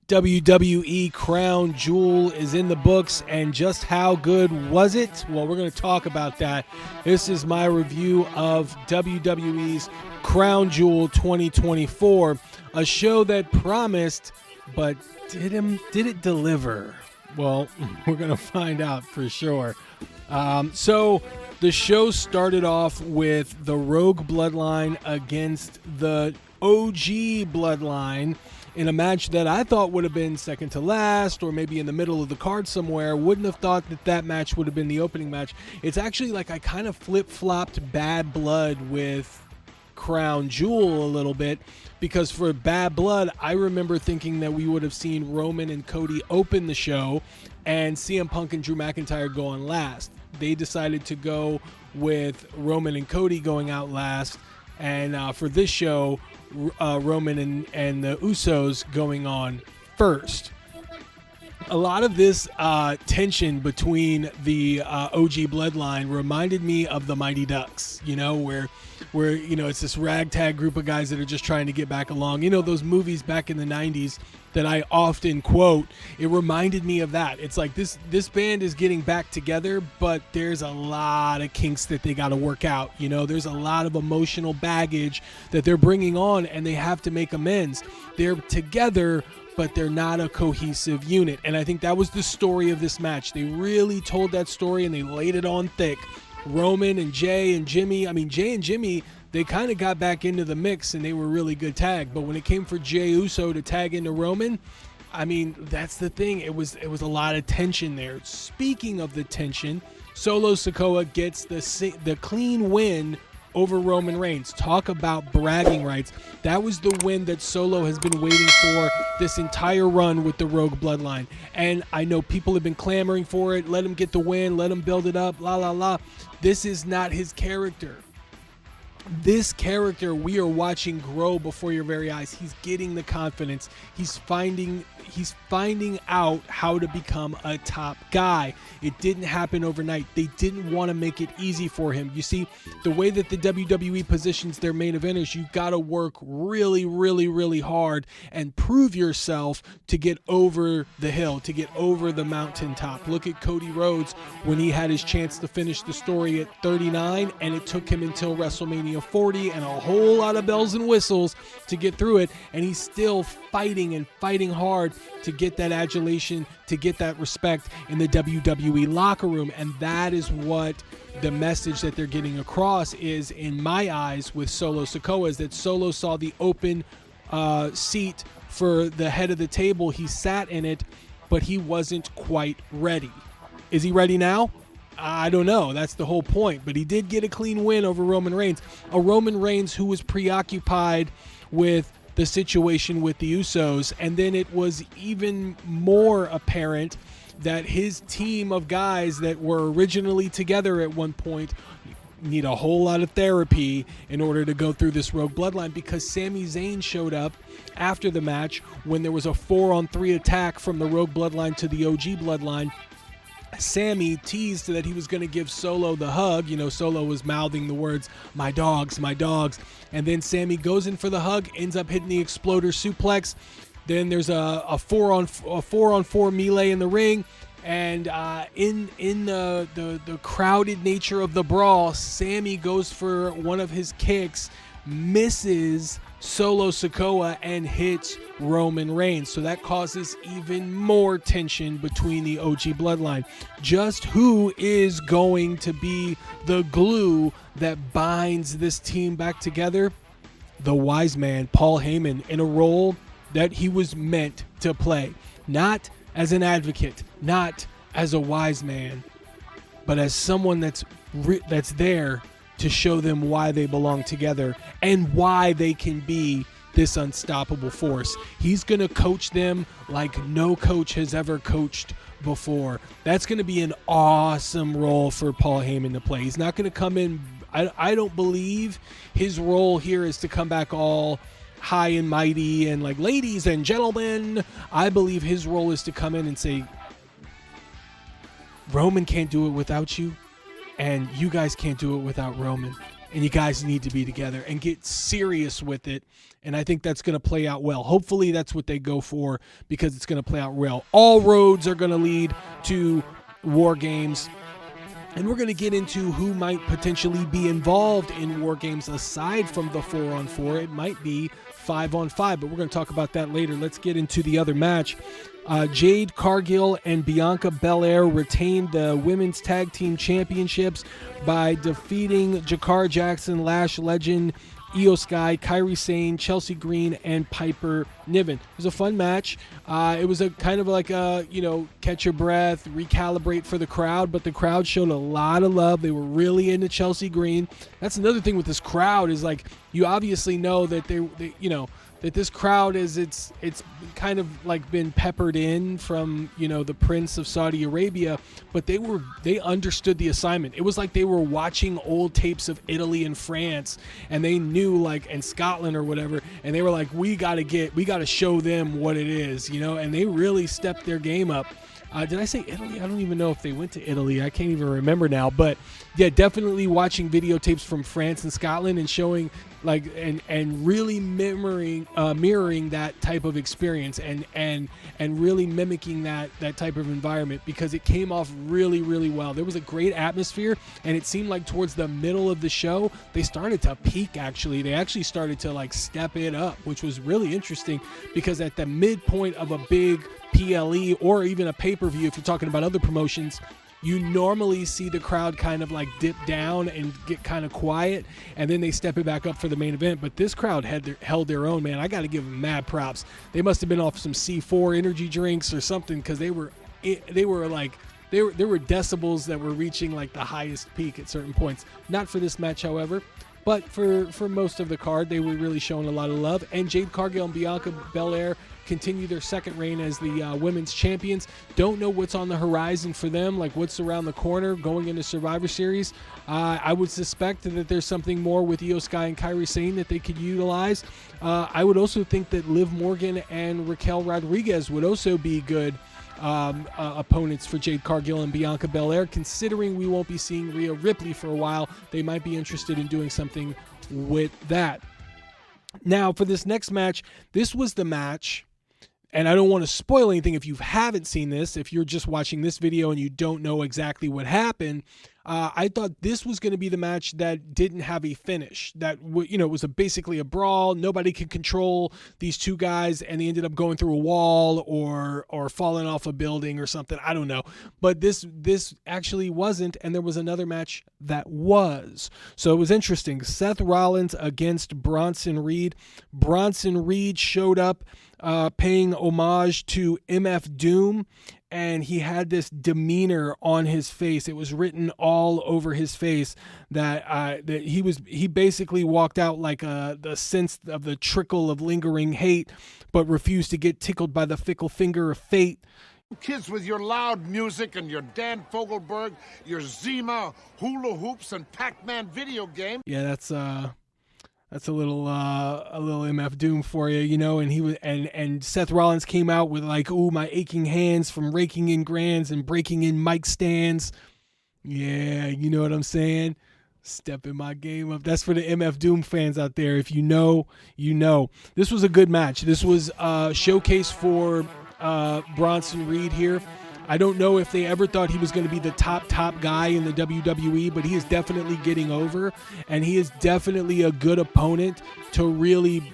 WWE Crown Jewel is in the books, and just how good was it? Well, we're going to talk about that. This is my review of WWE's Crown Jewel 2024, a show that promised, but did it deliver? Well, we're going to find out for sure. So the show started off with the Rogue Bloodline against the OG Bloodline in a match that I thought would have been second to last or maybe in the middle of the card somewhere. Wouldn't have thought that match would have been the opening match. It's actually like I kind of flip-flopped Bad Blood with Crown Jewel a little bit, because for Bad Blood, I remember thinking that we would have seen Roman and Cody open the show and CM Punk and Drew McIntyre go on last. They decided to go with Roman and Cody going out last, and for this show, Roman and the Usos going on first. A lot of this tension between the OG Bloodline reminded me of the Mighty Ducks, where it's this ragtag group of guys that are just trying to get back along. Those movies back in the 90s that I often quote, it reminded me of that. It's like this band is getting back together, but there's a lot of kinks that they got to work out. There's a lot of emotional baggage that they're bringing on, and they have to make amends. They're together, but they're not a cohesive unit. And I think that was the story of this match. They really told that story, and they laid it on thick. Roman and Jay and Jimmy, Jay and Jimmy, they kind of got back into the mix, and they were really good tag. But when it came for Jey Uso to tag into Roman, that's the thing. It was a lot of tension there. Speaking of the tension, Solo Sikoa gets the clean win over Roman Reigns. Talk about bragging rights. That was the win that Solo has been waiting for this entire run with the Rogue Bloodline. And I know people have been clamoring for it. Let him get the win. Let him build it up. La, la, la. This is not his character. This character we are watching grow before your very eyes. He's getting the confidence. He's finding out how to become a top guy. It didn't happen overnight. They didn't want to make it easy for him. You see, the way that the WWE positions their main eventers, you've got to work really, really, really hard and prove yourself to get over the hill, to get over the mountaintop. Look at Cody Rhodes when he had his chance to finish the story at 39, and it took him until WrestleMania 40 and a whole lot of bells and whistles to get through it, and he's still fighting hard to get that adulation, to get that respect in the WWE locker room. And that is what the message that they're getting across is, in my eyes, with Solo Sikoa, is that Solo saw the open seat for the head of the table. He sat in it, but he wasn't quite ready. Is he ready now? I don't know. That's the whole point. But he did get a clean win over Roman Reigns. A Roman Reigns who was preoccupied with the situation with the Usos. And then it was even more apparent that his team of guys that were originally together at one point need a whole lot of therapy in order to go through this Rogue Bloodline, because Sami Zayn showed up after the match when there was a 4-on-3 attack from the Rogue Bloodline to the OG Bloodline. Sammy teased that he was going to give Solo the hug. Solo was mouthing the words, "My dogs, my dogs." And then Sammy goes in for the hug, ends up hitting the exploder suplex. Then there's a 4-on-4 melee in the ring. And in the crowded nature of the brawl, Sammy goes for one of his kicks, misses Solo Sikoa, and hits Roman Reigns. So that causes even more tension between the OG Bloodline. Just who is going to be the glue that binds this team back together? The wise man, Paul Heyman, in a role that he was meant to play. Not as an advocate, not as a wise man, but as someone that's there to show them why they belong together and why they can be this unstoppable force. He's going to coach them like no coach has ever coached before. That's going to be an awesome role for Paul Heyman to play. He's not going to come in. I don't believe his role here is to come back all high and mighty and like, ladies and gentlemen. I believe his role is to come in and say, Roman can't do it without you, and you guys can't do it without Roman. and you guys need to be together and get serious with it. And I think that's going to play out well. Hopefully that's what they go for, because it's going to play out well. All roads are going to lead to War Games. And we're going to get into who might potentially be involved in War Games aside from the 4-on-4. It might be 5-on-5, but we're going to talk about that later. Let's get into the other match. Jade Cargill and Bianca Belair retained the Women's Tag Team Championships by defeating Jakar Jackson, Lash Legend, Io Sky, Kairi Sane, Chelsea Green, and Piper Niven. It was a fun match. It was a kind of like a, catch your breath, recalibrate for the crowd, but the crowd showed a lot of love. They were really into Chelsea Green. That's another thing with this crowd is, like, you obviously know that they that this crowd it's kind of like been peppered in from, the Prince of Saudi Arabia, but they understood the assignment. It was like they were watching old tapes of Italy and France, and they knew, and Scotland or whatever, and they were like, we got to show them what it is, and they really stepped their game up. Did I say Italy? I don't even know if they went to Italy. I can't even remember now. But yeah, definitely watching videotapes from France and Scotland and showing and really mirroring that type of experience and really mimicking that type of environment, because it came off really, really well. There was a great atmosphere, and it seemed like towards the middle of the show they started to peak. Actually, they started to step it up, which was really interesting, because at the midpoint of a big PLE or even a pay-per-view, if you're talking about other promotions, you normally see the crowd kind of dip down and get kind of quiet, and then they step it back up for the main event. But this crowd held their own, man. I got to give them mad props. They must have been off some C4 energy drinks or something, because there were decibels that were reaching the highest peak at certain points. Not for this match, however. But for most of the card, they were really showing a lot of love. And Jade Cargill and Bianca Belair continue their second reign as the women's champions. Don't know what's on the horizon for them, what's around the corner going into Survivor Series. I would suspect that there's something more with Io Sky and Kairi Sane that they could utilize. I would also think that Liv Morgan and Raquel Rodriguez would also be good opponents for Jade Cargill and Bianca Belair. Considering we won't be seeing Rhea Ripley for a while, they might be interested in doing something with that. Now, for this next match, this was the match, and I don't want to spoil anything if you haven't seen this, if you're just watching this video and you don't know exactly what happened. I thought this was going to be the match that didn't have a finish, that it was basically a brawl. Nobody could control these two guys, and they ended up going through a wall or falling off a building or something. I don't know, but this actually wasn't, and there was another match that was. So it was interesting. Seth Rollins against Bronson Reed. Bronson Reed showed up paying homage to MF Doom, and he had this demeanor on his face. It was written all over his face that he basically walked out like the sense of the trickle of lingering hate, but refused to get tickled by the fickle finger of fate. Kids with your loud music and your Dan Fogelberg, your Zima, hula hoops, and Pac-Man video game. Yeah, that's a little MF Doom for you, and he was and Seth Rollins came out with ooh, my aching hands from raking in grands and breaking in mic stands. Yeah, you know what I'm saying? Stepping my game up. That's for the MF Doom fans out there. If you know, you know. This was a good match. This was a showcase for Bronson Reed here. I don't know if they ever thought he was going to be the top guy in the WWE, but he is definitely getting over, and he is definitely a good opponent to really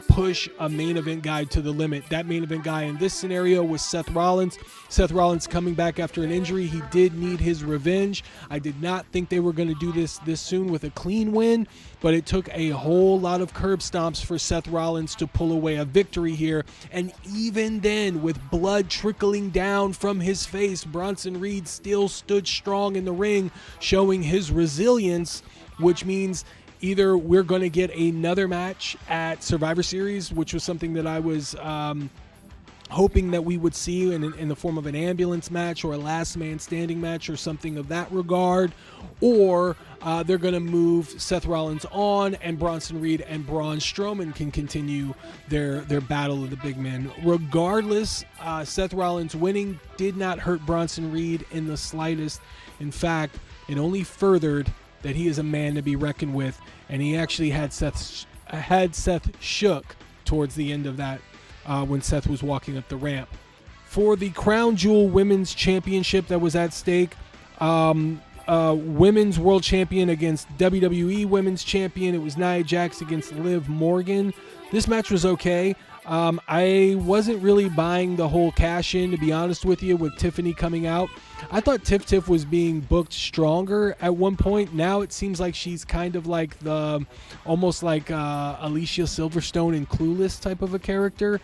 push a main event guy to the limit. That main event guy in this scenario was Seth Rollins. Seth Rollins coming back after an injury. He did need his revenge. I did not think they were going to do this soon with a clean win, but it took a whole lot of curb stomps for Seth Rollins to pull away a victory here. And even then, with blood trickling down from his face, Bronson Reed still stood strong in the ring, showing his resilience, which means either we're going to get another match at Survivor Series, which was something that I was hoping that we would see in the form of an ambulance match or a last man standing match or something of that regard, or they're going to move Seth Rollins on, and Bronson Reed and Braun Strowman can continue their battle of the big men. Regardless, Seth Rollins winning did not hurt Bronson Reed in the slightest. In fact, it only furthered that he is a man to be reckoned with, and he actually had Seth shook towards the end of that when Seth was walking up the ramp. For the Crown Jewel Women's Championship that was at stake, Women's World Champion against WWE Women's Champion. It was Nia Jax against Liv Morgan. This match was okay. I wasn't really buying the whole cash in, to be honest with you, with Tiffany coming out. I thought Tiff was being booked stronger at one point. Now it seems like she's kind of like almost like Alicia Silverstone in Clueless type of a character.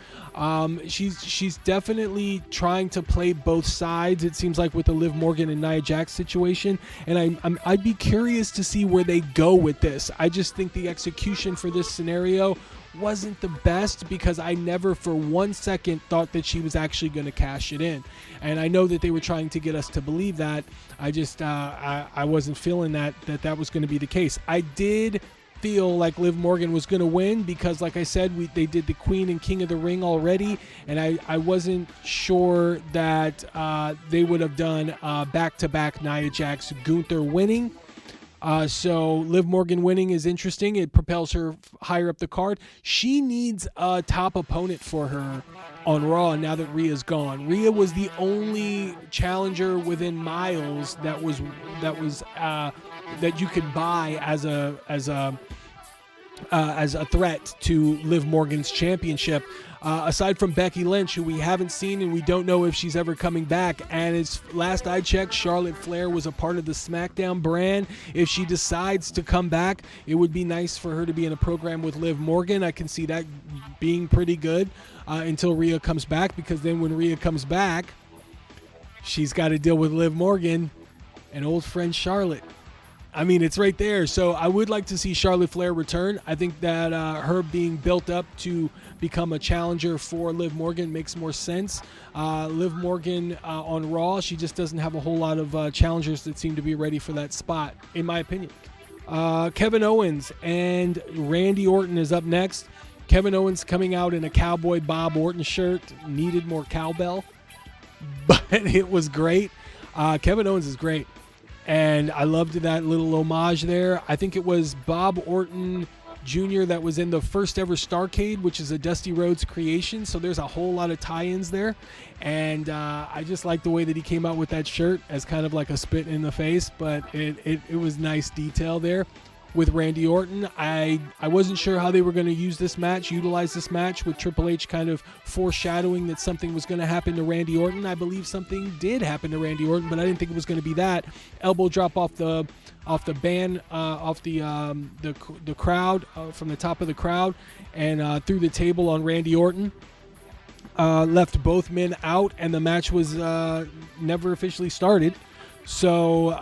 She's definitely trying to play both sides, it seems like, with the Liv Morgan and Nia Jax situation. And I'd be curious to see where they go with this. I just think the execution for this scenario wasn't the best, because I never for 1 second thought that she was actually going to cash it in. And I know that they were trying to get us to believe that. I just I wasn't feeling that was going to be the case. I did feel like Liv Morgan was going to win because, like I said, they did the Queen and King of the Ring already, and I wasn't sure that they would have done back-to-back Nia Jax Gunther winning. So Liv Morgan winning is interesting. It propels her higher up the card. She needs a top opponent for her on Raw now that Rhea's gone. Rhea was the only challenger within miles that you could buy as a threat to Liv Morgan's championship. Aside from Becky Lynch, who we haven't seen and we don't know if she's ever coming back. And as last I checked, Charlotte Flair was a part of the SmackDown brand. If she decides to come back, it would be nice for her to be in a program with Liv Morgan. I can see that being pretty good until Rhea comes back, because then when Rhea comes back, she's got to deal with Liv Morgan and old friend Charlotte. I mean, it's right there. So I would like to see Charlotte Flair return. I think that her being built up to become a challenger for Liv Morgan makes more sense. Liv Morgan on Raw, she just doesn't have a whole lot of challengers that seem to be ready for that spot, in my opinion. Kevin Owens and Randy Orton is up next. Kevin Owens coming out in a Cowboy Bob Orton shirt. Needed more cowbell, but it was great. Kevin Owens is great. And I loved that little homage there. I think it was Bob Orton Jr. that was in the first ever Starrcade, which is a Dusty Rhodes creation. So there's a whole lot of tie-ins there. And I just like the way that he came out with that shirt as kind of like a spit in the face. But it was nice detail there with Randy Orton. I wasn't sure how they were going to utilize this match, with Triple H kind of foreshadowing that something was going to happen to Randy Orton. I believe something did happen to Randy Orton, but I didn't think it was going to be that. Elbow drop off the crowd, from the top of the crowd, and through the table on Randy Orton. Left both men out, and the match was never officially started. So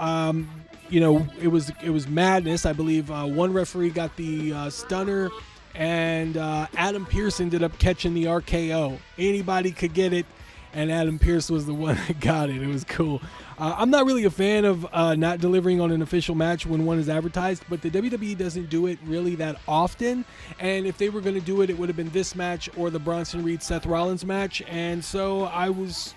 it was madness. I believe one referee got the stunner, and Adam Pearce ended up catching the RKO. Anybody could get it, and Adam Pearce was the one that got it. It was cool. I'm not really a fan of not delivering on an official match when one is advertised, but the WWE doesn't do it really that often. And if they were going to do it, it would have been this match or the Bronson Reed-Seth Rollins match. And so I was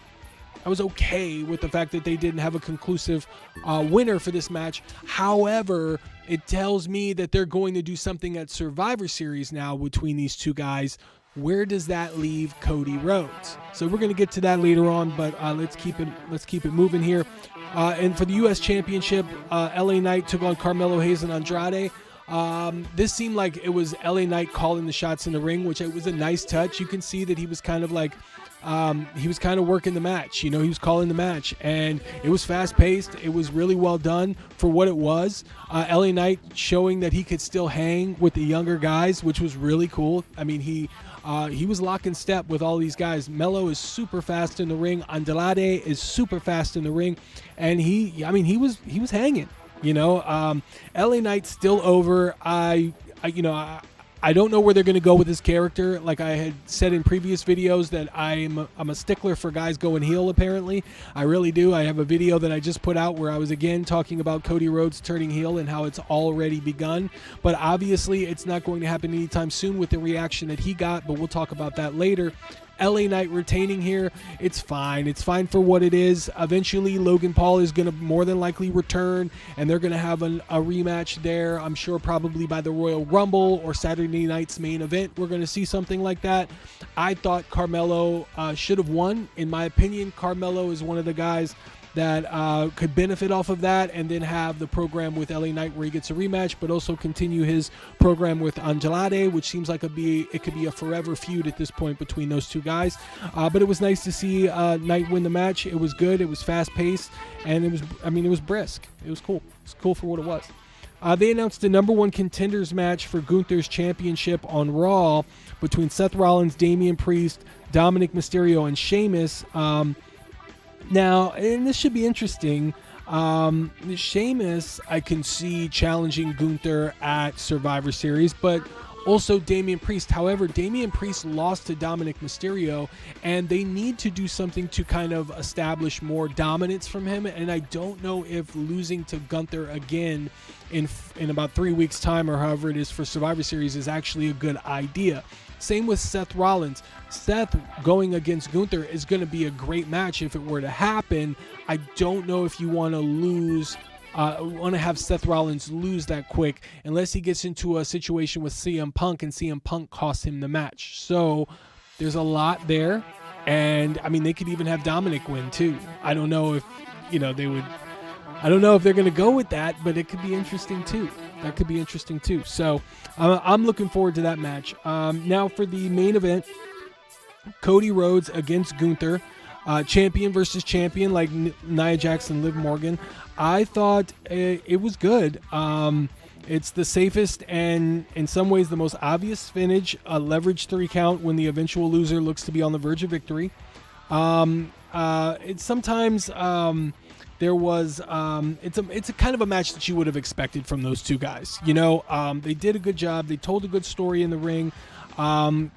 okay with the fact that they didn't have a conclusive winner for this match. However, it tells me that they're going to do something at Survivor Series now between these two guys. Where does that leave Cody Rhodes? So we're going to get to that later on, but let's keep it moving here. And for the U.S. Championship, LA Knight took on Carmelo Hayes and Andrade. This seemed like it was LA Knight calling the shots in the ring, which it was a nice touch. You can see that he was kind of like he was kind of working the match. He was calling the match, and it was fast-paced. It was really well done for what it was. LA Knight showing that he could still hang with the younger guys, which was really cool. I mean, he was lock in step with all these guys. Melo is super fast in the ring. Andrade is super fast in the ring, and he was hanging. LA Knight's still over. I don't know where they're going to go with this character. Like I had said in previous videos, that I'm a stickler for guys going heel, apparently. I really do. I have a video that I just put out where I was again talking about Cody Rhodes turning heel and how it's already begun. But obviously it's not going to happen anytime soon with the reaction that he got, but we'll talk about that later. LA Knight retaining here, it's fine. It's fine for what it is. Eventually, Logan Paul is going to more than likely return, and they're going to have a rematch there. I'm sure probably by the Royal Rumble or Saturday night's main event, we're going to see something like that. I thought Carmelo should have won. In my opinion, Carmelo is one of the guys that could benefit off of that, and then have the program with LA Knight where he gets a rematch, but also continue his program with Andrade, which seems like it could be a forever feud at this point between those two guys. But it was nice to see Knight win the match. It was good. It was fast paced, and it was brisk. It was cool. It's cool for what it was. They announced the number one contenders match for Gunther's championship on Raw between Seth Rollins, Damian Priest, Dominic Mysterio, and Sheamus. Now, and this should be interesting, Sheamus, I can see challenging Gunther at Survivor Series, but also Damian Priest. However, Damian Priest lost to Dominic Mysterio, and they need to do something to kind of establish more dominance from him, and I don't know if losing to Gunther again in about 3 weeks' time, or however it is for Survivor Series, is actually a good idea. Same with Seth Rollins. Seth going against Gunther is going to be a great match if it were to happen. I don't know if you want to have Seth Rollins lose that quick unless he gets into a situation with CM Punk and CM Punk costs him the match. So there's a lot there. And I mean, they could even have Dominic win too. I don't know if, they would. I don't know if they're going to go with that, but it could be interesting too. That could be interesting too. So I'm looking forward to that match. Now for the main event, Cody Rhodes against Gunther, champion versus champion, like Nia Jax and Liv Morgan. I thought it was good. It's the safest and in some ways the most obvious finish, a leverage 3 count when the eventual loser looks to be on the verge of victory. It's sometimes there was it's a kind of a match that you would have expected from those two guys. They did a good job. They told a good story in the ring.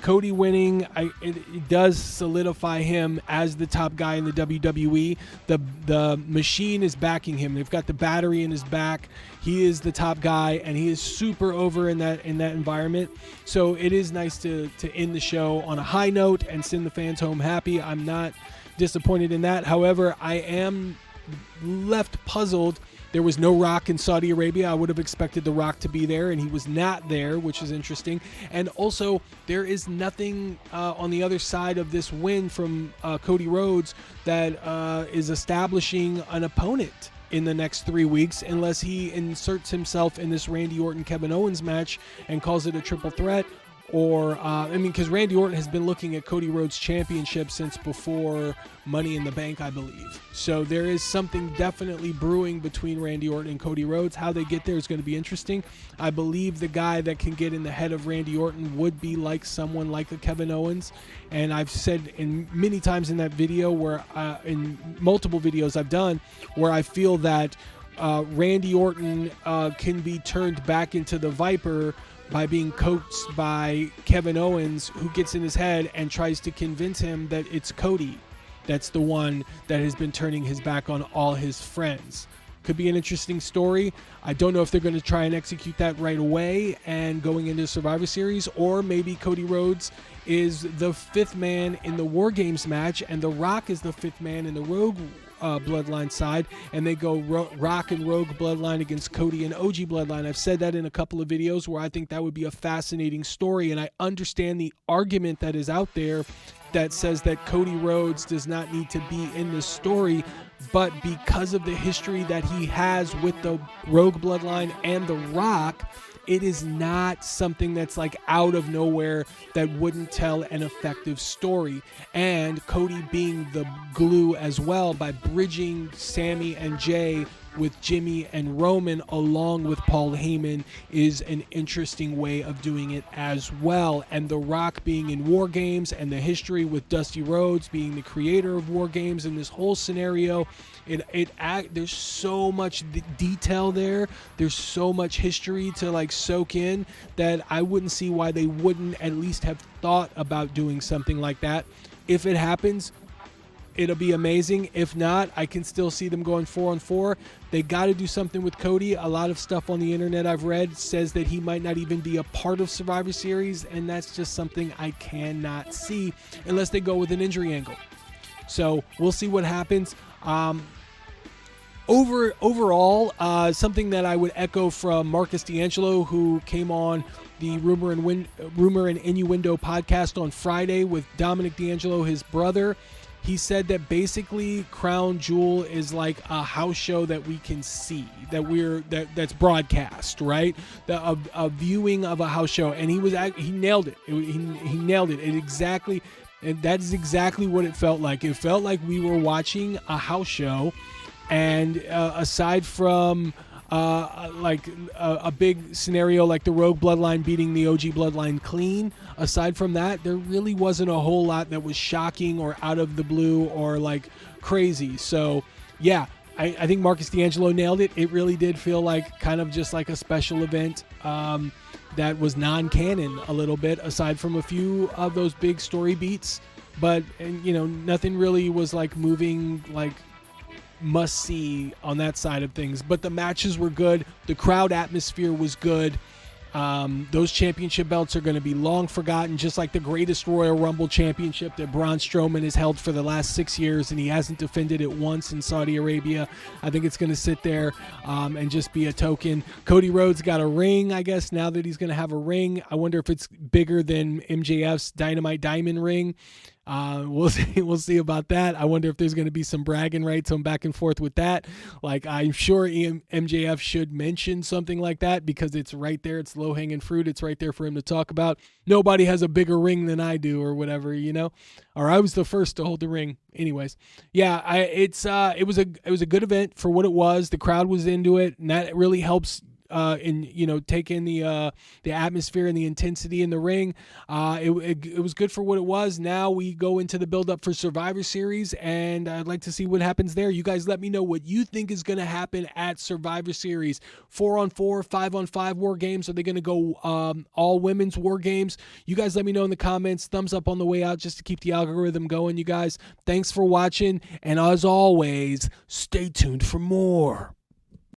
Cody winning, it does solidify him as the top guy in the WWE. The machine is backing him. They've got the battery in his back. He is the top guy, and he is super over in that environment. So it is nice to end the show on a high note and send the fans home happy. I'm not disappointed in that. However, I am left puzzled. There was no Rock in Saudi Arabia. I would have expected The Rock to be there, and he was not there, which is interesting. And also, there is nothing on the other side of this win from Cody Rhodes that is establishing an opponent in the next 3 weeks, unless he inserts himself in this Randy Orton-Kevin Owens match and calls it a triple threat. Or, because Randy Orton has been looking at Cody Rhodes' championship since before Money in the Bank, I believe. So there is something definitely brewing between Randy Orton and Cody Rhodes. How they get there is going to be interesting. I believe the guy that can get in the head of Randy Orton would be like someone like a Kevin Owens. And I've said many times in that video, where in multiple videos I've done, where I feel that Randy Orton can be turned back into the Viper by being coached by Kevin Owens, who gets in his head and tries to convince him that it's Cody that's the one that has been turning his back on all his friends. Could be an interesting story. I don't know if they're going to try and execute that right away and going into Survivor Series, or maybe Cody Rhodes is the 5th man in the War Games match and The Rock is the 5th man in the Rogue Bloodline side, and they go Rock and Rogue Bloodline against Cody and OG Bloodline. I've said that in a couple of videos where I think that would be a fascinating story, and I understand the argument that is out there that says that Cody Rhodes does not need to be in this story, but because of the history that he has with the Rogue Bloodline and The Rock, it is not something that's like out of nowhere that wouldn't tell an effective story. And Cody being the glue as well by bridging Sammy and Jay with Jimmy and Roman along with Paul Heyman is an interesting way of doing it as well. And The Rock being in War Games and the history with Dusty Rhodes being the creator of War Games and this whole scenario, there's so much detail there. There's so much history to like soak in that I wouldn't see why they wouldn't at least have thought about doing something like that. If it happens, it'll be amazing. If not, I can still see them going 4-on-4. They got to do something with Cody. A lot of stuff on the internet I've read says that he might not even be a part of Survivor Series, and that's just something I cannot see unless they go with an injury angle. So we'll see what happens. Overall, something that I would echo from Marcus D'Angelo, who came on the Rumor and Innuendo podcast on Friday with Dominic D'Angelo, his brother. He said that basically Crown Jewel is like a house show that we can see, that's broadcast, right? A viewing of a house show, and he nailed it. He nailed it. And that is exactly what it felt like. It felt like we were watching a house show, and aside from a big scenario like the Rogue Bloodline beating the OG Bloodline clean, aside from that, there really wasn't a whole lot that was shocking or out of the blue or like crazy. So yeah, I think Marcus D'Angelo nailed it. It really did feel like kind of just like a special event that was non-canon a little bit, aside from a few of those big story beats. But nothing really was like moving like must see on that side of things. But the matches were good. The crowd atmosphere was good. Those championship belts are going to be long forgotten, just like the greatest Royal Rumble championship that Braun Strowman has held for the last 6 years, and he hasn't defended it once in Saudi Arabia. I think it's going to sit there and just be a token. Cody Rhodes got a ring, I guess, now that he's going to have a ring. I wonder if it's bigger than MJF's Dynamite Diamond ring. We'll see about that. I wonder if there's going to be some bragging rights on back and forth with that. Like, I'm sure MJF should mention something like that because it's right there. It's low-hanging fruit. It's right there for him to talk about. Nobody has a bigger ring than I do, or whatever, or I was the first to hold the ring. Anyways, yeah, it was a good event for what it was. The crowd was into it, and that really helps take in the atmosphere and the intensity in the ring. It was good for what it was. Now we go into the build up for Survivor Series, and I'd like to see what happens there. You guys let me know what you think is going to happen at Survivor Series. 4-on-4, 5-on-5 war games. Are they going to go all women's war games? You guys let me know in the comments. Thumbs up on the way out just to keep the algorithm going, you guys. Thanks for watching, and as always, stay tuned for more.